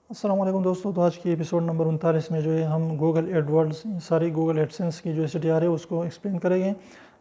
अस्सलाम वालेकुम दोस्तों। तो आज की एपिसोड नंबर 39 में जो है हम गूगल एडवर्ड्स सारी गूगल एडसेंस की जो CTR है उसको एक्सप्लेन करेंगे।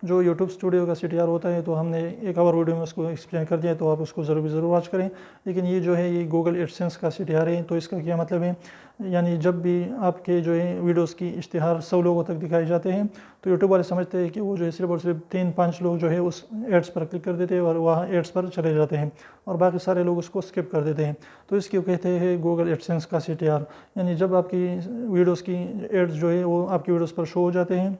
जो यूट्यूब स्टूडियो का CTR होता है तो हमने एक और वीडियो में उसको एक्सप्लेन कर दिया, तो आप उसको ज़रूर वॉच करें। लेकिन ये जो है ये गूगल एडसेंस का CTR है, तो इसका क्या मतलब है, यानी जब भी आपके जो है वीडियोस की इश्तिहार 100 लोगों तक दिखाए जाते हैं तो यूट्यूब वाले समझते हैं कि वो जो है सिर्फ और सिर्फ 3-5 लोग जो है उस एड्स पर क्लिक कर देते हैं और वहाँ एड्स पर चले जाते हैं और बाकी सारे लोग उसको स्किप कर देते हैं। तो इसको कहते हैं गूगल एडसेंस का CTR। यानी जब आपकी वीडियोस की एड्स जो है वो आपकी वीडियोस पर शो हो जाते हैं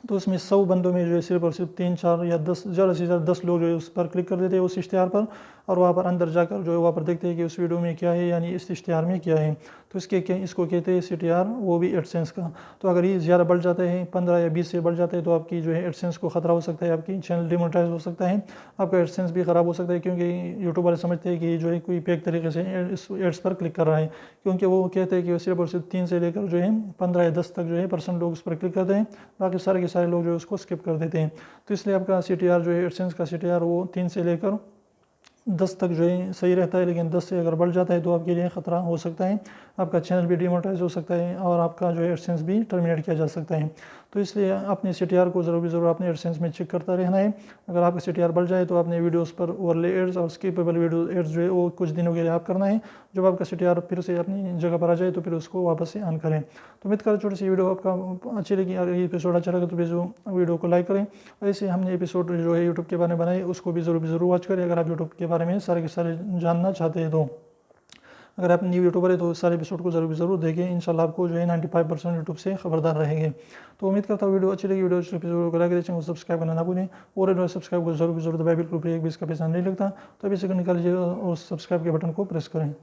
तो उसमें 100 बंदों में जो है सिर्फ और सिर्फ 3-4 या 10, ज़्यादा से ज़्यादा 10 लोग जो है उस पर क्लिक कर देते हैं उस इश्तिहार पर, और वहाँ पर अंदर जाकर जो है वहाँ पर देखते हैं कि उस वीडियो में क्या है, यानी इस इश्तिहार में क्या है। तो इसको कहते हैं CTR, वो भी एडसेंस का। तो अगर ये ज़्यादा बढ़ जाते हैं, 15 या 20 से बढ़ जाते हैं, तो आपकी जो है एडसेंस को ख़तरा हो सकता है, आपकी चैनल डिमोनेटाइज हो सकता है, आपका एडसेंस भी ख़राब हो सकता है, क्योंकि यूट्यूब वाले समझते हैं कि जो है कोई फेक तरीके से इस एड्स पर क्लिक कर रहा है। क्योंकि वो कहते हैं कि सिर्फ और सिर्फ 3 से लेकर जो है 15 या 10 तक जो है % लोग उस पर क्लिक करते हैं, बाकी सारे के सारे लोग जो है उसको स्किप कर देते हैं। तो इसलिए आपका CTR जो है एडसेंस का CTR वो 3 से लेकर 10 तक जो है सही रहता है। लेकिन 10 से अगर बढ़ जाता है तो आपके लिए ख़तरा हो सकता है, आपका चैनल भी डिमोनेटाइज हो सकता है और आपका जो है एडसेंस भी टर्मिनेट किया जा सकता है। तो इसलिए अपने CTR को ज़रूर अपने एडसेंस में चेक करता रहना है। अगर आपका CTR बढ़ जाए तो अपने वीडियोस पर ओवरले एड्स और स्किपेबल वीडियो एड्स जो है वो कुछ दिनों के लिए आप करना है। जब आपका CTR फिर से अपनी जगह पर आ जाए तो फिर उसको वापस से ऑन करें। तो उम्मीद कर छोटी सी वीडियो आपका अच्छी लगी। अगर ये एपिसोड अच्छा लगा तो प्लीज़ वीडियो को लाइक करें। ऐसे हमने एपिसोड जो है यूट्यूब के बारे में बनाए उसको भी ज़रूर वॉच करें, अगर आप यूट्यूब के बारे में सारे के सारे जानना चाहते हैं। तो अगर आप न्यू यूट्यूबर है तो सारे एपिसोड को ज़रूर देखें। इंशाल्लाह आपको जो है 95% यूट्यूब से खबरदार रहेंगे। तो उम्मीद करता हूँ वीडियो अच्छी लगी। वीडियो को लाइक चैनल को सब्सक्राइब करना ना भूलें, और सब्सक्राइब को ज़रूर दबाएं, बिल्कुल भी एक भी इसका पैसा नहीं लगता। तो अभी से निकाल लीजिए और सब्सक्राइब के बटन को प्रेस करें।